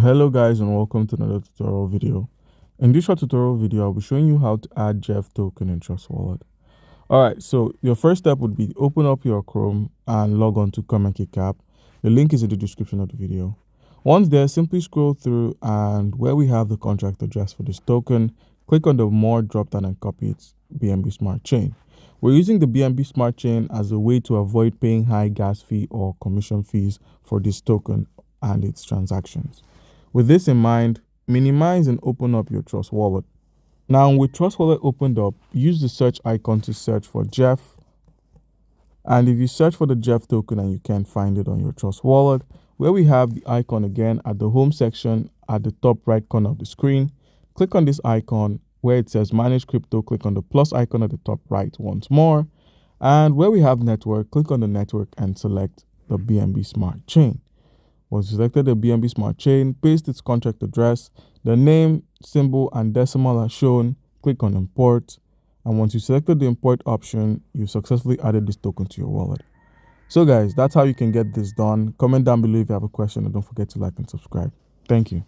Hello guys, and welcome to another tutorial video. In this short tutorial video, I'll be showing you how to add Jefe Token in Trust Wallet. Alright, so your first step would be open up your Chrome and log on to CoinMarketCap app. The link is in the description of the video. Once there, simply scroll through and where we have the contract address for this token, click on the more drop down and copy its BNB Smart Chain. We're using the BNB Smart Chain as a way to avoid paying high gas fee or commission fees for this token and its transactions. With this in mind, minimize and open up your Trust Wallet. Now, with Trust Wallet opened up, use the search icon to search for Jefe. And if you search for the Jefe token and you can't find it on your Trust Wallet, where we have the icon again at the home section at the top right corner of the screen, click on this icon where it says Manage Crypto, click on the plus icon at the top right once more. And where we have network, click on the network and select the BNB Smart Chain. Once you selected the BNB Smart Chain, paste its contract address, the name, symbol, and decimal are shown. Click on Import. And once you selected the import option, you successfully added this token to your wallet. So guys, that's how you can get this done. Comment down below if you have a question and don't forget to like and subscribe. Thank you.